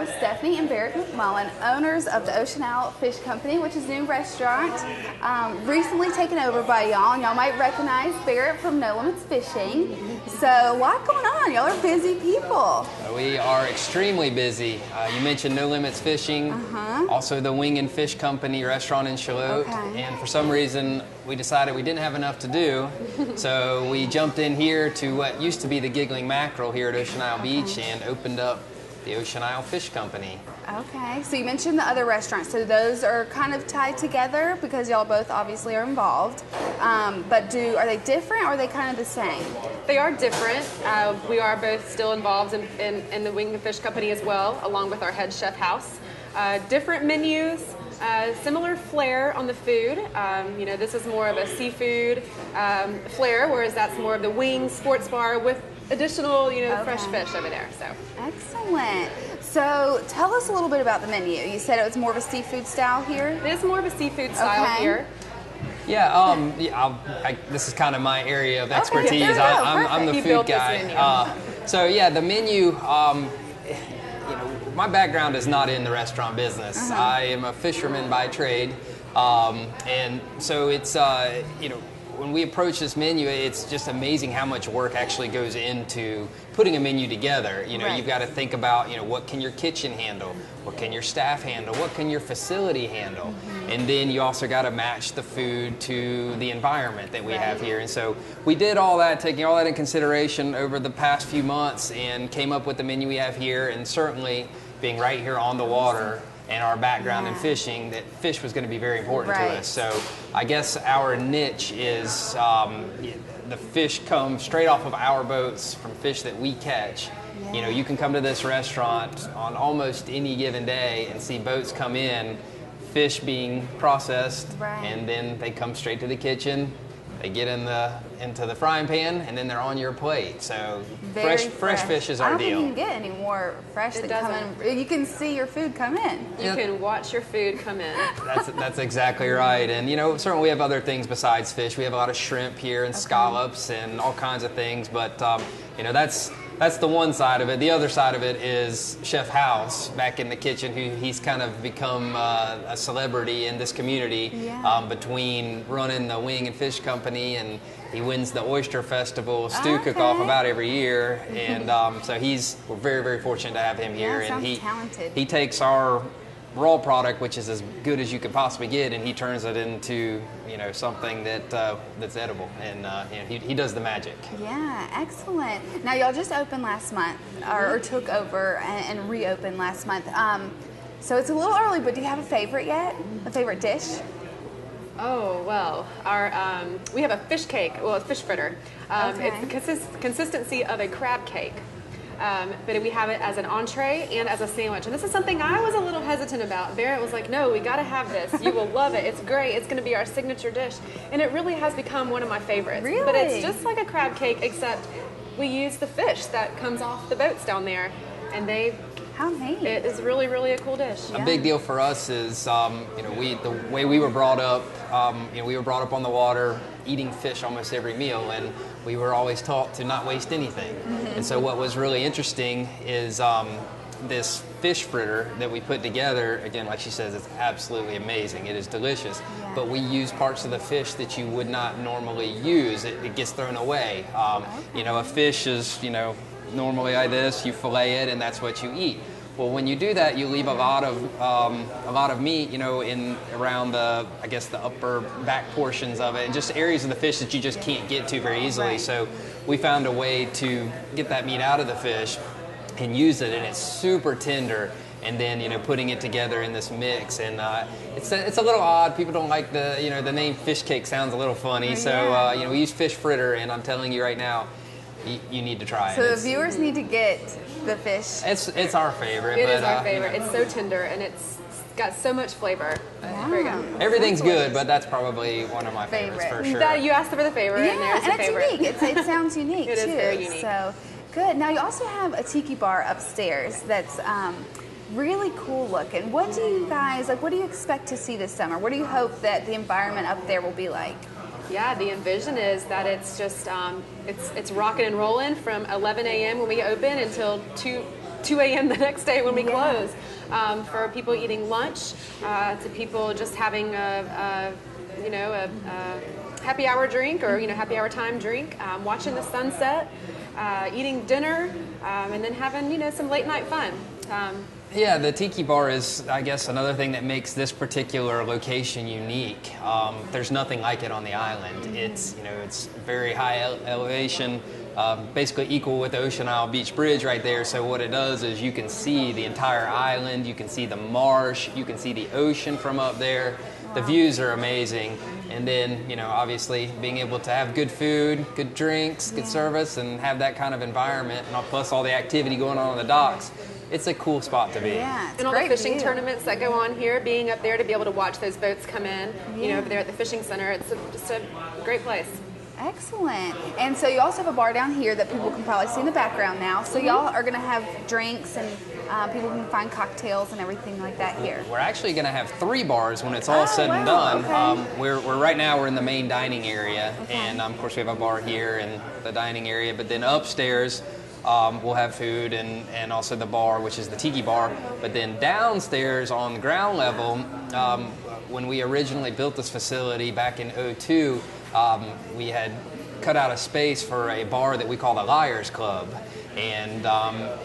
with Stephanie and Barrett McMullen, owners of the Ocean Isle Fish Company, which is a new restaurant recently taken over by y'all. And y'all might recognize Barrett from No Limits Fishing. So, a lot going on. Y'all are busy people. We are extremely busy. You mentioned No Limits Fishing, also the Wing and Fish Company restaurant in Charlotte. And for some reason, we decided we didn't have enough to do, so we jumped in here to what used to be the Giggling Mackerel here at Ocean Isle Beach and opened up the Ocean Isle Fish Company. Okay, so you mentioned the other restaurants, so those are kind of tied together because y'all both obviously are involved. But are they different or are they kind of the same? They are different. We are both still involved in the Wing and Fish Company as well, along with our head chef house. Different menus. Similar flair on the food. You know, this is more of a seafood flair, whereas that's more of the wing sports bar with additional, fresh fish over there. So excellent. So tell us a little bit about the menu. You said it was more of a seafood style here. It is more of a seafood style here. Yeah, this is kind of my area of expertise. I'm the food guy. So yeah, the menu. My background is not in the restaurant business. I am a fisherman by trade, and so it's when we approach this menu, it's just amazing how much work actually goes into putting a menu together. You've got to think about what can your kitchen handle, what can your staff handle, what can your facility handle, and then you also got to match the food to the environment that we have here. And so we did all that, taking all that in consideration over the past few months, and came up with the menu we have here. And certainly being right here on the water and our background in fishing, that fish was going to be very important to us. So I guess our niche is the fish come straight off of our boats from fish that we catch. You can come to this restaurant on almost any given day and see boats come in, fish being processed, and then they come straight to the kitchen. They get into the frying pan, and then they're on your plate. So fresh fish is our deal. I don't think you can get any more fresh that come in. You can see your food come in. You can watch your food come in. That's exactly right. And certainly we have other things besides fish. We have a lot of shrimp here and scallops and all kinds of things. But that's the one side of it. The other side of it is Chef House back in the kitchen, he's kind of become a celebrity in this community between running the Wing and Fish Company, and he wins the Oyster Festival stew cook-off about every year. And so we're very, very fortunate to have him here. And he takes our raw product, which is as good as you could possibly get, and he turns it into something that's edible, and he does the magic. Yeah, excellent. Now y'all just opened last month, or took over and reopened last month. So it's a little early, but do you have a favorite yet? A favorite dish? Oh, well, we have a fish cake, a fish fritter. It's the consistency of a crab cake. But we have it as an entree and as a sandwich. And this is something I was a little hesitant about. Barrett was like, no, we got to have this. You will love it. It's great. It's going to be our signature dish. And it really has become one of my favorites. Really? But it's just like a crab cake, except we use the fish that comes off the boats down there. And how neat. It is really, really a cool dish. A big deal for us is, the way we were brought up, we were brought up on the water, eating fish almost every meal, and we were always taught to not waste anything. And so what was really interesting is this fish fritter that we put together. Again, like she says, it's absolutely amazing. It is delicious, but we use parts of the fish that you would not normally use. It gets thrown away. A fish is, normally like this, you fillet it, and that's what you eat. Well, when you do that, you leave a lot of meat, in around the upper back portions of it, and just areas of the fish that you just can't get to very easily. So we found a way to get that meat out of the fish and use it, and it's super tender. And then putting it together in this mix, and it's a little odd. People don't like the name fish cake. Sounds a little funny. So we use fish fritter, and I'm telling you right now, you need to try it. So the viewers need to get the fish. It's our favorite. It is our favorite. It's so tender, and it's got so much flavor. Very good. Everything's good, but that's probably one of my favorites for sure. You asked for the favorite, and there's the favorite. It's unique. It sounds unique It too. is very unique. So good. Now you also have a tiki bar upstairs that's really cool looking. What do you expect to see this summer? What do you hope that the environment up there will be like? Yeah, the envision is that it's just it's rocking and rolling from 11 a.m. when we open until 2 2 a.m. the next day when we close. For people eating lunch, to people just having a happy hour drink or happy hour time drink, watching the sunset, eating dinner, and then having some late night fun. Yeah, the Tiki Bar is, I guess, another thing that makes this particular location unique. There's nothing like it on the island. It's very high elevation, basically equal with the Ocean Isle Beach Bridge right there. So what it does is you can see the entire island, you can see the marsh, you can see the ocean from up there. The views are amazing. And then, obviously being able to have good food, good drinks, good service, and have that kind of environment, and plus all the activity going on the docks. It's a cool spot to be. Yeah, it's and all the fishing view. Tournaments that go on here, being up there to be able to watch those boats come in, over there at the fishing center, it's just a great place. Excellent. And so you also have a bar down here that people can probably see in the background now. So y'all are going to have drinks and people can find cocktails and everything like that here. We're actually going to have 3 bars when it's all said and done. Okay. We're right now we're in the main dining area, and of course we have a bar here in the dining area. But then upstairs we'll have food and also the bar, which is the Tiki Bar. But then downstairs on the ground level, when we originally built this facility back in '02. We had cut out a space for a bar that we call the Liars Club, and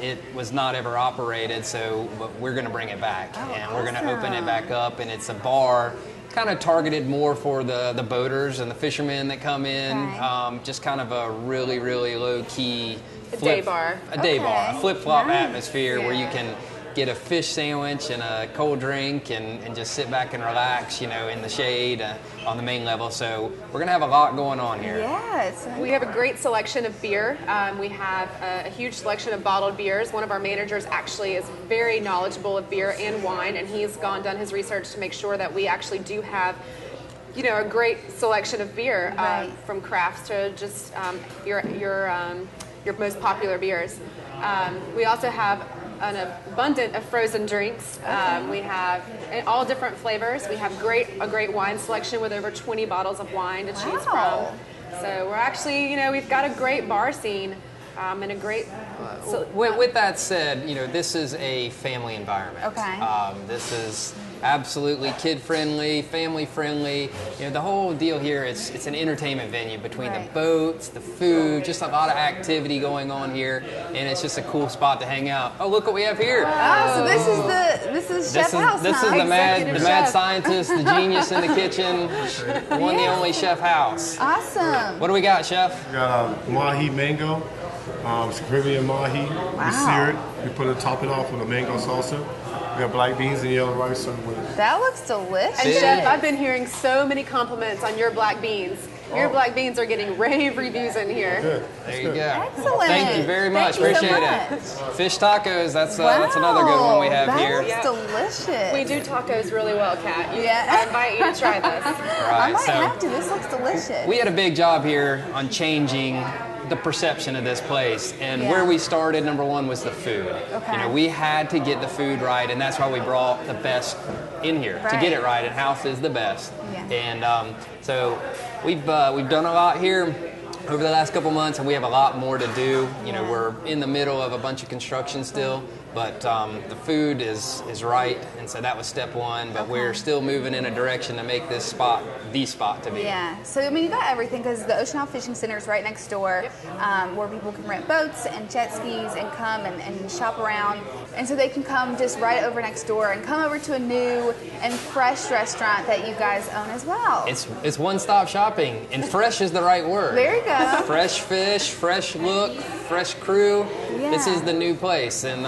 it was not ever operated, so we're going to bring it back, and we're going to open it back up, and it's a bar kind of targeted more for the boaters and the fishermen that come in, just kind of a really, really low-key day bar. A day bar, a flip-flop atmosphere where you can get a fish sandwich and a cold drink and just sit back and relax, in the shade on the main level. So we're going to have a lot going on here. Yes. We have a great selection of beer. We have a huge selection of bottled beers. One of our managers actually is very knowledgeable of beer and wine, and he's done his research to make sure that we actually do have a great selection of beer, from crafts to just your most popular beers. We also have an abundant of frozen drinks. We have all different flavors. We have a great wine selection with over 20 bottles of wine to choose from. So we're actually, we've got a great bar scene and a great... With that said, this is a family environment. Okay. This is absolutely kid-friendly, family-friendly. The whole deal here, it's an entertainment venue between the boats, the food, just a lot of activity going on here, and it's just a cool spot to hang out. Oh, look what we have here. Oh, so this is Chef House. This is the mad scientist, the genius in the kitchen, the one, the only Chef House. Awesome. What do we got, Chef? We got mahi mango. It's Caribbean mahi. We sear it. We top it off with a mango salsa. We got black beans and yellow rice served with it. That looks delicious. And Chef, I've been hearing so many compliments on your black beans. Your black beans are getting rave reviews in here. Good. There you go. Excellent. Thank you very much. Appreciate it. Fish tacos. That's another good one we have here. That looks delicious. We do tacos really well, Kat. Yeah. I invite you to try this. I might have to. This looks delicious. We had a big job here on changing the perception of this place, and where we started, number one, was the food. Okay. We had to get the food right, and that's why we brought the best in here to get it right, and House is the best. Yeah. And so we've done a lot here over the last couple months, and we have a lot more to do. We're in the middle of a bunch of construction still, but the food is right, and so that was step one, but we're still moving in a direction to make this spot the spot to be. Yeah, so you got everything, because the Ocean Isle Fishing Center is right next door, where people can rent boats and jet skis and come and shop around. And so they can come just right over next door and come over to a new and fresh restaurant that you guys own as well. It's one-stop shopping, and fresh is the right word. There you go. Fresh fish, fresh look, fresh crew. Yeah. This is the new place, and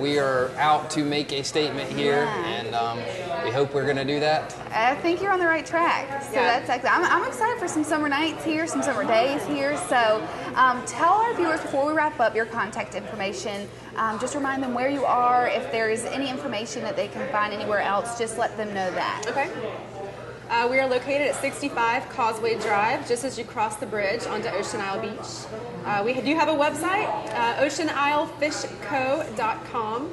we are out to make a statement here, and we hope we're going to do that. I think you're on the right track. So that's excellent. I'm excited for some summer nights here, some summer days here. So tell our viewers before we wrap up your contact information. Just remind them where you are. If there's any information that they can find anywhere else, just let them know that. Okay. We are located at 65 Causeway Drive, just as you cross the bridge onto Ocean Isle Beach. We do have a website, oceanislepfishco.com.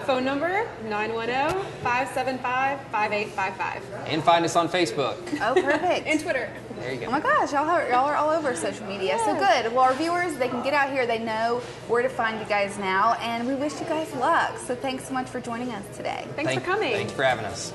Phone number, 910-575-5855. And find us on Facebook. Oh, perfect. And Twitter. There you go. Oh my gosh, y'all are all over social media. So good. Well, our viewers, they can get out here. They know where to find you guys now. And we wish you guys luck. So thanks so much for joining us today. Thanks for coming. Thanks for having us.